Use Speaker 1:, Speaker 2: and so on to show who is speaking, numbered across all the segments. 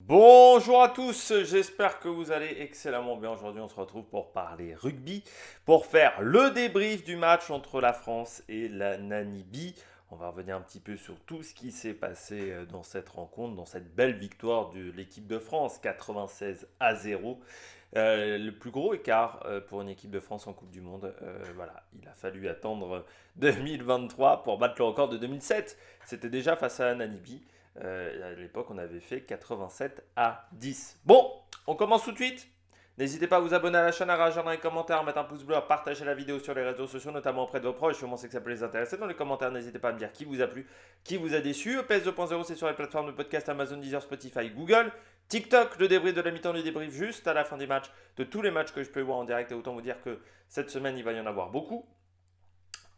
Speaker 1: Bonjour à tous, j'espère que vous allez excellemment bien. Aujourd'hui, on se retrouve pour parler rugby, pour faire le débrief du match entre la France et la Namibie. On va revenir un petit peu sur tout ce qui s'est passé dans cette rencontre, dans cette belle victoire de l'équipe de France, 96-0. Le plus gros écart pour une équipe de France en Coupe du Monde. Voilà, il a fallu attendre 2023 pour battre le record de 2007. C'était déjà face à la Namibie. À l'époque, on avait fait 87-10. Bon, on commence tout de suite. N'hésitez pas à vous abonner à la chaîne, à réagir dans les commentaires, à mettre un pouce bleu, à partager la vidéo sur les réseaux sociaux, notamment auprès de vos proches. Je sais que ça peut les intéresser. Dans les commentaires, n'hésitez pas à me dire qui vous a plu, qui vous a déçu. EPS 2.0, c'est sur les plateformes de podcast Amazon, Deezer, Spotify, Google. TikTok, le débrief de la mi-temps du débrief juste à la fin des matchs, de tous les matchs que je peux voir en direct. Et autant vous dire que cette semaine, il va y en avoir beaucoup.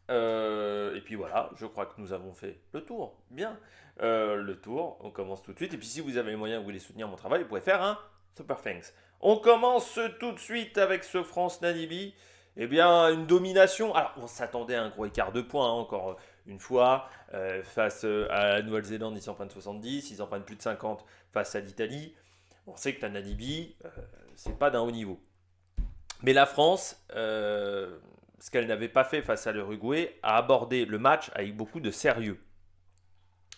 Speaker 1: Et puis voilà, je crois que nous avons fait le tour. Bien, le tour, on commence tout de suite. Et puis si vous avez les moyens, vous voulez soutenir mon travail, vous pouvez faire un super thanks. On commence tout de suite avec ce France-Namibie. Eh bien, une domination. Alors, on s'attendait à un gros écart de points, hein, encore une fois. Face à la Nouvelle-Zélande, ils s'en prennent 70, ils en prennent plus de 50 face à l'Italie. On sait que la Namibie, c'est pas d'un haut niveau. Mais la France, ce qu'elle n'avait pas fait face à l'Uruguay, a abordé le match avec beaucoup de sérieux.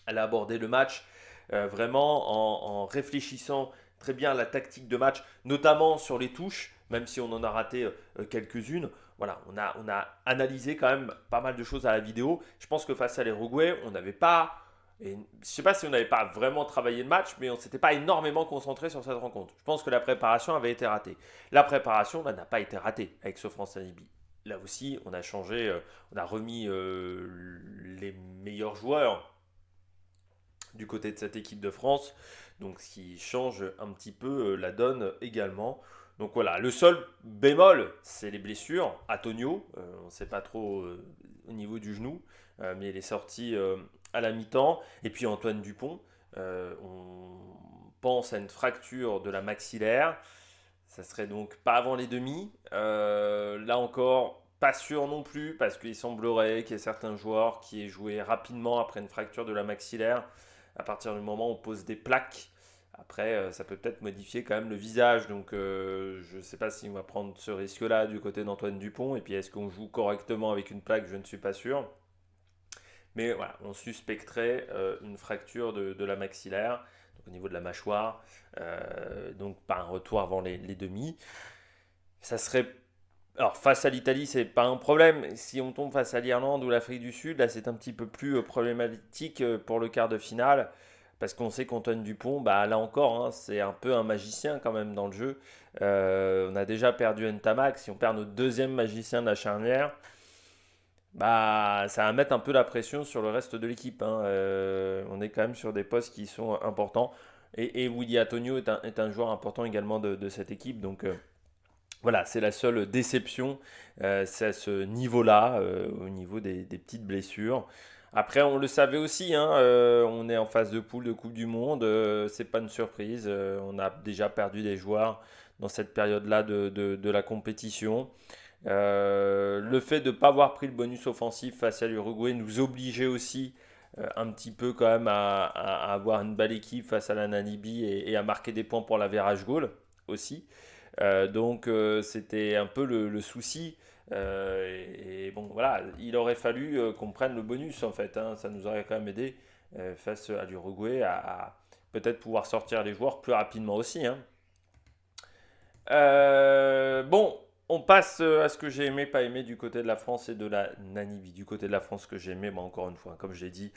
Speaker 1: Elle a abordé le match vraiment en réfléchissant très bien à la tactique de match, notamment sur les touches, même si on en a raté quelques-unes. Voilà, on a analysé quand même pas mal de choses à la vidéo. Je pense que face à l'Uruguay, on n'avait pas. Et je ne sais pas si on n'avait pas vraiment travaillé le match, mais on ne s'était pas énormément concentré sur cette rencontre. Je pense que la préparation avait été ratée. La préparation n'a pas été ratée avec ce France-Namibie. Là aussi, on a changé, on a remis les meilleurs joueurs du côté de cette équipe de France, donc ce qui change un petit peu la donne également. Donc voilà, le seul bémol, c'est les blessures. Antonio, on ne sait pas trop au niveau du genou, mais il est sorti à la mi-temps. Et puis Antoine Dupont, on pense à une fracture de la maxillaire. Ça serait donc pas avant les demi. Là encore, pas sûr non plus, parce qu'il semblerait qu'il y ait certains joueurs qui aient joué rapidement après une fracture de la maxillaire. À partir du moment où on pose des plaques, après, ça peut peut-être modifier quand même le visage. Donc, je ne sais pas si on va prendre ce risque-là du côté d'Antoine Dupont. Et puis, est-ce qu'on joue correctement avec une plaque? Je ne suis pas sûr. Mais voilà, on suspecterait une fracture de la maxillaire, donc au niveau de la mâchoire, donc pas un retour avant les demi. Ça serait. Alors, face à l'Italie, c'est pas un problème. Si on tombe face à l'Irlande ou l'Afrique du Sud, là, c'est un petit peu plus problématique pour le quart de finale. Parce qu'on sait qu'Antoine Dupont, bah, là encore, hein, c'est un peu un magicien quand même dans le jeu. On a déjà perdu Ntamak. Si on perd notre deuxième magicien de la charnière, bah, ça va mettre un peu la pression sur le reste de l'équipe, hein. On est quand même sur des postes qui sont importants. Et Willy Antonio est un joueur important également de cette équipe. Donc, voilà, c'est la seule déception, c'est à ce niveau-là, au niveau des petites blessures. Après, on le savait aussi, hein, on est en phase de poule de Coupe du Monde, c'est pas une surprise, on a déjà perdu des joueurs dans cette période-là de la compétition. Le fait de ne pas avoir pris le bonus offensif face à l'Uruguay nous obligeait aussi un petit peu quand même à avoir une belle équipe face à la Namibie et à marquer des points pour la Verage Goal aussi. Donc c'était un peu le souci. Et bon, voilà, il aurait fallu qu'on prenne le bonus en fait, hein. Ça nous aurait quand même aidé face à l'Uruguay à peut-être pouvoir sortir les joueurs plus rapidement aussi, hein. Bon, on passe à ce que j'ai aimé, pas aimé du côté de la France et de la Namibie. Du côté de la France, ce que j'ai aimé, bah, encore une fois, comme je l'ai dit,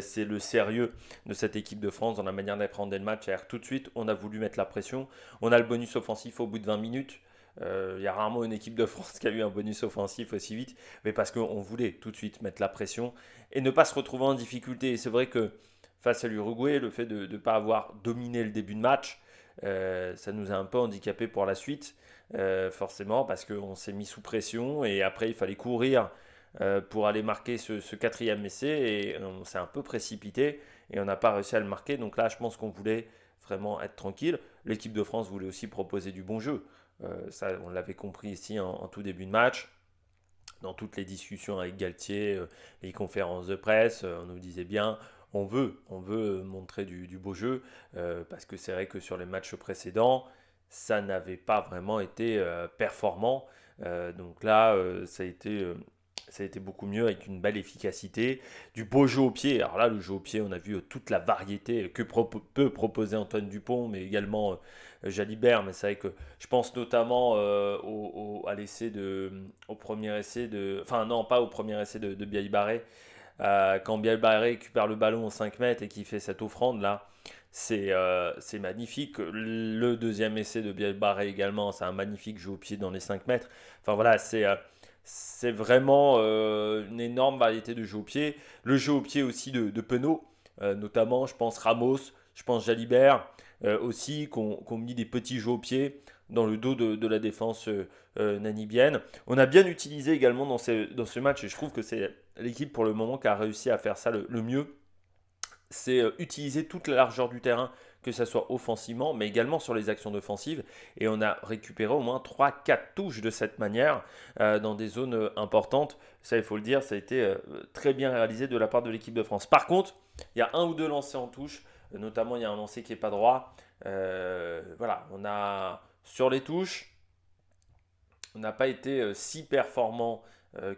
Speaker 1: c'est le sérieux de cette équipe de France dans la manière d'appréhender le match. C'est-à-dire tout de suite, on a voulu mettre la pression. On a le bonus offensif au bout de 20 minutes. Il y a rarement une équipe de France qui a eu un bonus offensif aussi vite, mais parce qu'on voulait tout de suite mettre la pression et ne pas se retrouver en difficulté. Et c'est vrai que face à l'Uruguay, le fait de ne pas avoir dominé le début de match, ça nous a un peu handicapé pour la suite, forcément, parce qu'on s'est mis sous pression et après il fallait courir pour aller marquer ce quatrième essai et on s'est un peu précipité et on n'a pas réussi à le marquer. Donc là, je pense qu'on voulait vraiment être tranquille. L'équipe de France voulait aussi proposer du bon jeu. Ça, on l'avait compris ici en tout début de match. Dans toutes les discussions avec Galtier, les conférences de presse, on nous disait bien, on veut montrer du beau jeu, parce que c'est vrai que sur les matchs précédents, ça n'avait pas vraiment été performant. Donc là, ça a été beaucoup mieux avec une belle efficacité, du beau jeu au pied. Alors là, le jeu au pied, on a vu toute la variété que peut proposer Antoine Dupont, mais également Jalibert. Mais c'est vrai que je pense notamment à l'essai au premier essai enfin non, pas au premier essai de Bialy Barré, quand Bielbarré récupère le ballon aux 5 mètres et qui fait cette offrande là, c'est magnifique. Le deuxième essai de Bielbarré également, c'est un magnifique jeu au pied dans les 5 mètres. Enfin voilà, c'est vraiment une énorme variété de jeux au pied. Le jeu au pied aussi de Penaud, notamment je pense Ramos, je pense Jalibert, aussi, qu'on mis des petits jeux au pied dans le dos de la défense namibienne. On a bien utilisé également dans ce match, et je trouve que c'est l'équipe pour le moment qui a réussi à faire ça le mieux, c'est utiliser toute la largeur du terrain, que ce soit offensivement, mais également sur les actions offensives. Et on a récupéré au moins 3-4 touches de cette manière, dans des zones importantes. Ça, il faut le dire, ça a été très bien réalisé de la part de l'équipe de France. Par contre, il y a un ou deux lancers en touche, notamment il y a un lancer qui n'est pas droit. Voilà, on a sur les touches, on n'a pas été si performant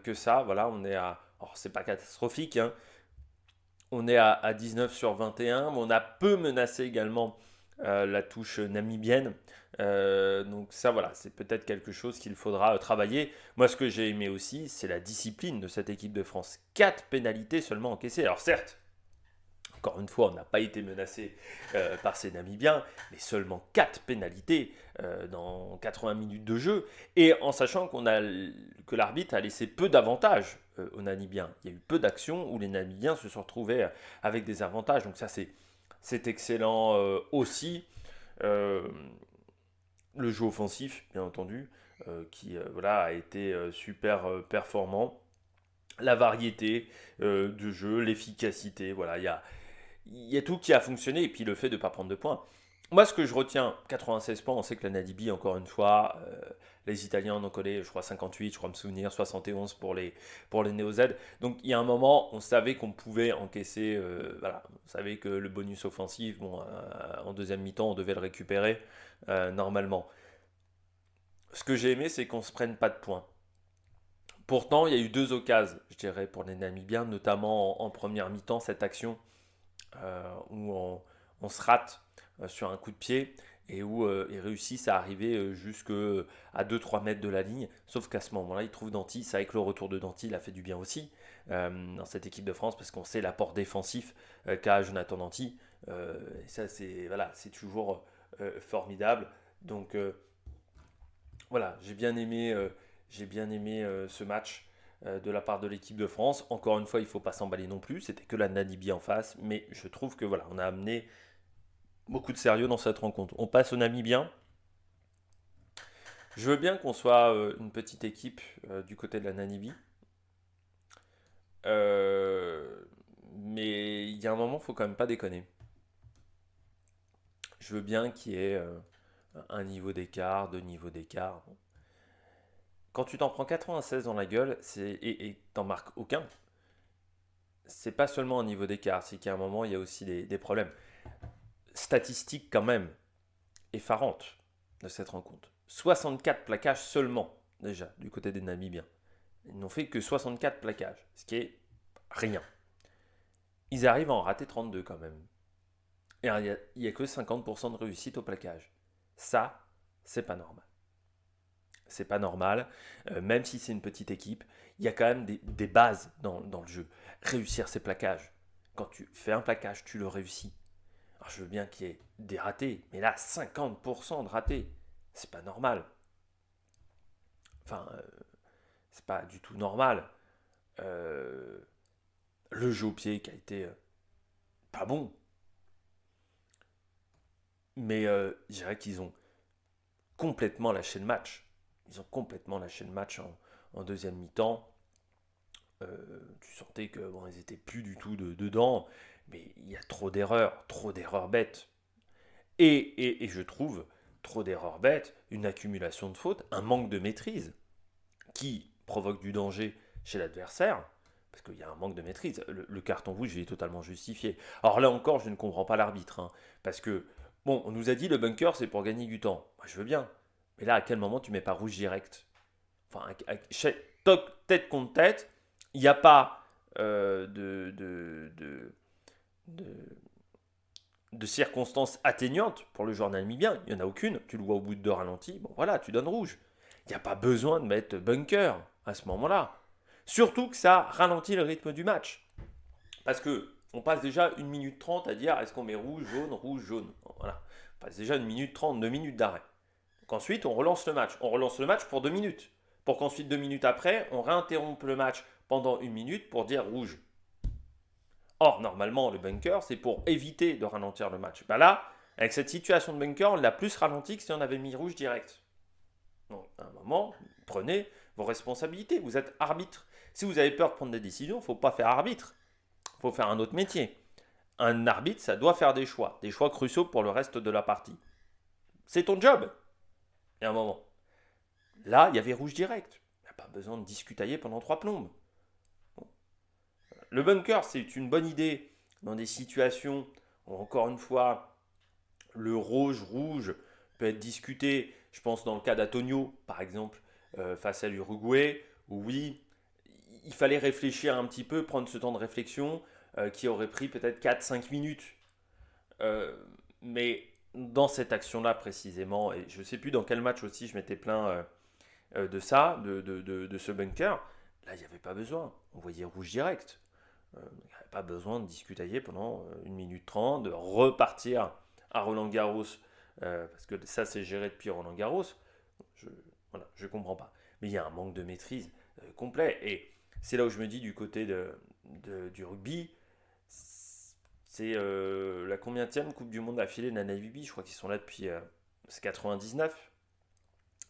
Speaker 1: que ça. Voilà, on est à. Alors, c'est pas catastrophique, hein. On est à 19 sur 21, mais on a peu menacé également la touche namibienne. Donc ça, voilà, c'est peut-être quelque chose qu'il faudra travailler. Moi, ce que j'ai aimé aussi, c'est la discipline de cette équipe de France. 4 pénalités seulement encaissées. Alors certes, encore une fois, on n'a pas été menacé par ces Namibiens, mais seulement 4 pénalités dans 80 minutes de jeu, et en sachant que l'arbitre a laissé peu d'avantages aux Namibiens. Il y a eu peu d'actions où les Namibiens se sont retrouvés avec des avantages, donc ça c'est excellent aussi. Euh, le jeu offensif, bien entendu, qui voilà, a été super performant. La variété de jeu, l'efficacité, voilà, il y a tout qui a fonctionné, et puis le fait de ne pas prendre de points. Moi, ce que je retiens, 96 points, on sait que la Namibie, encore une fois, les Italiens en ont collé, je crois, 58, je crois me souvenir, 71 pour les Néo-Z. Donc, il y a un moment, on savait qu'on pouvait encaisser, voilà, on savait que le bonus offensif, bon, en deuxième mi-temps, on devait le récupérer normalement. Ce que j'ai aimé, c'est qu'on ne se prenne pas de points. Pourtant, il y a eu deux occasions, je dirais, pour les Namibiens, notamment en première mi-temps, cette action où on se rate sur un coup de pied, et où ils réussissent à arriver jusque à 2-3 mètres de la ligne. Sauf qu'à ce moment-là, ils trouvent Danty. C'est vrai que le retour de Danty, il a fait du bien aussi dans cette équipe de France, parce qu'on sait l'apport défensif qu'a Jonathan Danty. Et ça, c'est toujours formidable. Donc voilà, j'ai bien aimé ce match de la part de l'équipe de France. Encore une fois, il ne faut pas s'emballer non plus. C'était que la Namibie en face, mais je trouve que voilà, on a amené beaucoup de sérieux dans cette rencontre. On passe aux Namibiens. Je veux bien qu'on soit une petite équipe du côté de la Namibie. Mais il y a un moment, il faut quand même pas déconner. Je veux bien qu'il y ait un niveau d'écart, deux niveaux d'écart. Bon. Quand tu t'en prends 96 dans la gueule, et t'en marques aucun, c'est pas seulement un niveau d'écart, c'est qu'à un moment, il y a aussi des problèmes. Statistiques quand même effarantes de cette rencontre. 64 plaquages seulement, déjà, du côté des Namibiens. Ils n'ont fait que 64 plaquages, ce qui est rien. Ils arrivent à en rater 32 quand même. Et il n'y a que 50% de réussite au plaquage. Ça, c'est pas normal. C'est pas normal, même si c'est une petite équipe, il y a quand même des bases dans le jeu. Réussir ses plaquages. Quand tu fais un plaquage, tu le réussis. Alors je veux bien qu'il y ait des ratés, mais là, 50% de ratés, c'est pas normal. Enfin, c'est pas du tout normal. Euh, le jeu au pied qui a été pas bon, mais je dirais qu'ils ont complètement lâché le match. Ils ont complètement lâché le match en deuxième mi-temps. Tu sentais que bon, ils étaient plus du tout dedans, mais il y a trop d'erreurs bêtes. Et je trouve trop d'erreurs bêtes, une accumulation de fautes, un manque de maîtrise qui provoque du danger chez l'adversaire. Parce qu'il y a un manque de maîtrise. Le carton rouge, il est totalement justifié. Alors là encore, je ne comprends pas l'arbitre. Hein, parce que, bon, on nous a dit le bunker, c'est pour gagner du temps. Moi, je veux bien. Mais là, à quel moment tu mets pas rouge direct? Enfin, tête contre tête, il n'y a pas de, de circonstances atténuantes pour le joueur namibien. Il n'y en a aucune. Tu le vois au bout de 2 ralentis. Bon, voilà, tu donnes rouge. Il n'y a pas besoin de mettre bunker à ce moment-là. Surtout que ça ralentit le rythme du match. Parce que on passe déjà 1 minute 30 à dire est-ce qu'on met rouge, jaune, rouge, jaune. Voilà. On passe déjà 1 minute 30, 2 minutes d'arrêt. Donc ensuite, on relance le match. On relance le match pour 2 minutes. Pour qu'ensuite, 2 minutes après, on réinterrompe le match pendant 1 minute pour dire rouge. Or, normalement, le bunker, c'est pour éviter de ralentir le match. Ben là, avec cette situation de bunker, on l'a plus ralenti que si on avait mis rouge direct. Donc, à un moment, prenez vos responsabilités. Vous êtes arbitre. Si vous avez peur de prendre des décisions, il ne faut pas faire arbitre. Il faut faire un autre métier. Un arbitre, ça doit faire des choix cruciaux pour le reste de la partie. C'est ton job. Et à un moment. Là, il y avait rouge direct. Il n'y a pas besoin de discutailler pendant 3 plombes. Bon. Le bunker, c'est une bonne idée dans des situations où, encore une fois, le rouge peut être discuté. Je pense dans le cas d'Antonio, par exemple, face à l'Uruguay, où oui, il fallait réfléchir un petit peu, prendre ce temps de réflexion qui aurait pris peut-être 4-5 minutes. Mais dans cette action-là précisément, et je ne sais plus dans quel match aussi je m'étais plaint de ça, de ce bunker, là il n'y avait pas besoin. On voyait rouge direct. Il n'y avait pas besoin de discutailler pendant 1 minute 30, de repartir à Roland Garros, parce que ça c'est géré depuis Roland Garros. Je comprends pas. Mais il y a un manque de maîtrise complet. Et c'est là où je me dis du côté du rugby, c'est la combienième Coupe du Monde affilée de la Namibie. Je crois qu'ils sont là depuis 99.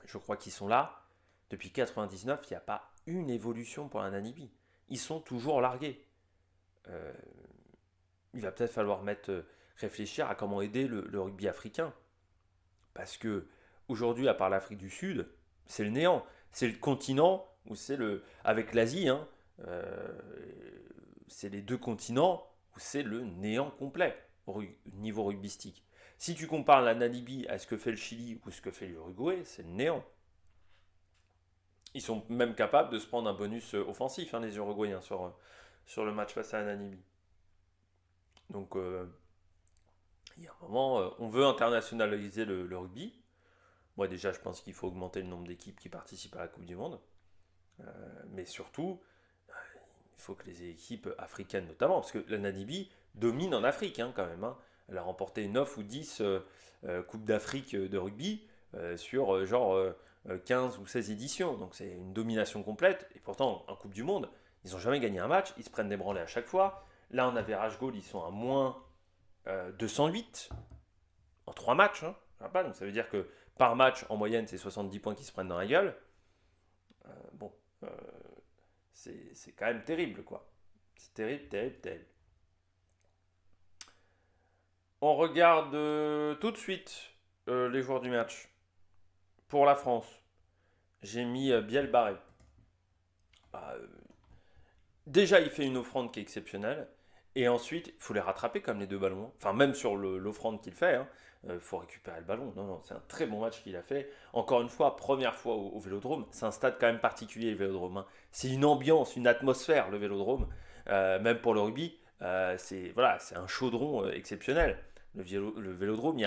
Speaker 1: Je crois qu'ils sont là. Depuis 99, il n'y a pas une évolution pour la Namibie. Ils sont toujours largués. Il va peut-être falloir réfléchir à comment aider le rugby africain. Parce que aujourd'hui, à part l'Afrique du Sud, c'est le néant. C'est le continent où avec l'Asie, hein, c'est les 2 continents où c'est le néant complet au niveau rugbystique. Si tu compares la Namibie à ce que fait le Chili ou ce que fait l'Uruguay, c'est le néant. Ils sont même capables de se prendre un bonus offensif, hein, les Uruguayens, sur le match face à la Namibie. Donc, il y a un moment, on veut internationaliser le rugby. Moi, déjà, je pense qu'il faut augmenter le nombre d'équipes qui participent à la Coupe du Monde. Mais surtout, il faut que les équipes africaines notamment, parce que la Namibie domine en Afrique hein, quand même. Hein. Elle a remporté 9 ou 10 Coupes d'Afrique de rugby sur 15 ou 16 éditions. Donc c'est une domination complète. Et pourtant, en Coupe du Monde, ils n'ont jamais gagné un match. Ils se prennent des branlées à chaque fois. Là, en average goal, ils sont à moins 208 en 3 matchs. Hein. Donc ça veut dire que par match, en moyenne, c'est 70 points qui se prennent dans la gueule. Bon, c'est quand même terrible, quoi. C'est terrible, terrible, terrible. On regarde tout de suite les joueurs du match. Pour la France, j'ai mis Biel Barré. Déjà, il fait une offrande qui est exceptionnelle. Et ensuite, il faut les rattraper comme les 2 ballons. Enfin, même sur l'offrande qu'il fait, il faut récupérer le ballon. Non, non, c'est un très bon match qu'il a fait. Encore une fois, première fois au Vélodrome. C'est un stade quand même particulier, le Vélodrome. Hein. C'est une ambiance, une atmosphère, le Vélodrome. Même pour le rugby, c'est un chaudron exceptionnel. Le Vélodrome,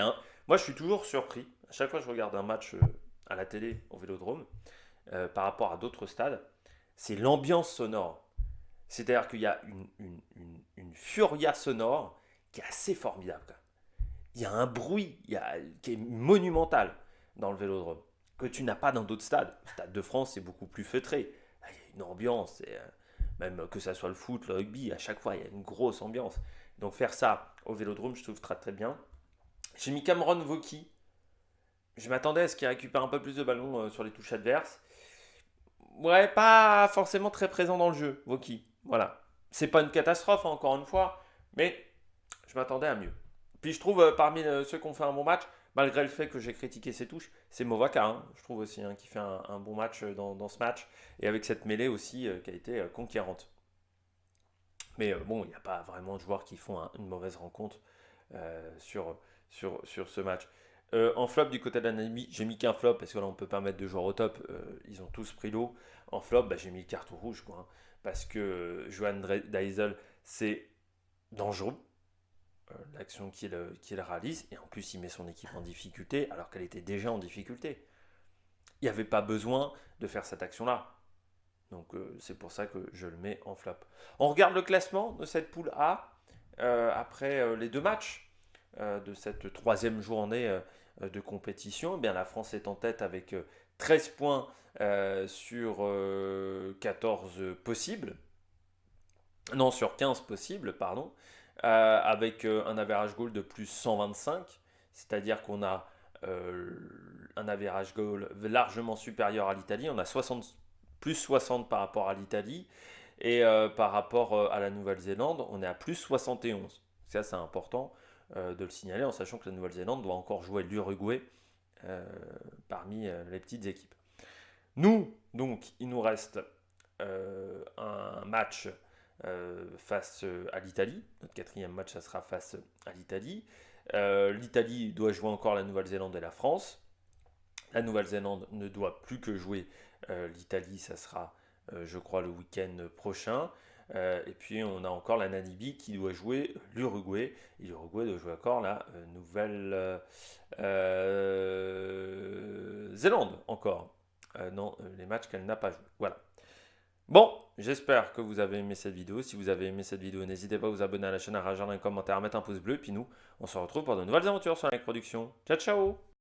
Speaker 1: moi, je suis toujours surpris. À chaque fois que je regarde un match à la télé au Vélodrome, par rapport à d'autres stades, c'est l'ambiance sonore. C'est-à-dire qu'il y a une furia sonore qui est assez formidable. Quand même. Il y a un bruit qui est monumental dans le Vélodrome, que tu n'as pas dans d'autres stades. Le Stade de France, c'est beaucoup plus feutré. Là, il y a une ambiance, même que ça soit le foot, le rugby, à chaque fois, il y a une grosse ambiance. Donc faire ça au Vélodrome, je trouve très très bien. J'ai mis Cameron Woki. Je m'attendais à ce qu'il récupère un peu plus de ballons sur les touches adverses. Ouais, pas forcément très présent dans le jeu, Woki. Voilà. C'est pas une catastrophe, hein, encore une fois, mais je m'attendais à mieux. Puis je trouve, parmi ceux qui ont fait un bon match, malgré le fait que j'ai critiqué ses touches, c'est Movaka, hein, je trouve aussi, hein, qui fait un bon match dans ce match, et avec cette mêlée aussi qui a été conquérante. Mais bon, il n'y a pas vraiment de joueurs qui font une mauvaise rencontre sur ce match. En flop du côté de la Namibie, j'ai mis qu'un flop parce que là on peut pas mettre de joueurs au top. Ils ont tous pris l'eau. En flop, bah, j'ai mis le carton rouge quoi, hein, parce que Johan Deisel c'est dangereux l'action qu'il réalise et en plus il met son équipe en difficulté alors qu'elle était déjà en difficulté. Il n'y avait pas besoin de faire cette action là. Donc c'est pour ça que je le mets en flop. On regarde le classement de cette poule A après les deux matchs de cette troisième journée de compétition. Eh bien, la France est en tête avec 13 points sur 14 possibles. Non, sur 15 possibles, pardon. Avec un average goal de plus 125. C'est-à-dire qu'on a un average goal largement supérieur à l'Italie. On a plus 60 par rapport à l'Italie. Et par rapport à la Nouvelle-Zélande, on est à plus 71. Ça, c'est important de le signaler en sachant que la Nouvelle-Zélande doit encore jouer l'Uruguay parmi les petites équipes. Nous, donc, il nous reste un match face à l'Italie. Notre quatrième match, ça sera face à l'Italie. L'Italie doit jouer encore la Nouvelle-Zélande et la France. La Nouvelle-Zélande ne doit plus que jouer l'Italie, ça sera, je crois, le week-end prochain. Et puis on a encore la Namibie qui doit jouer l'Uruguay. Et l'Uruguay doit jouer encore la Nouvelle-Zélande encore. Non, les matchs qu'elle n'a pas joués. Voilà. Bon, j'espère que vous avez aimé cette vidéo. Si vous avez aimé cette vidéo, n'hésitez pas à vous abonner à la chaîne, à rejoindre un commentaire, à mettre un pouce bleu. Et puis nous, on se retrouve pour de nouvelles aventures sur la production. Ciao, ciao!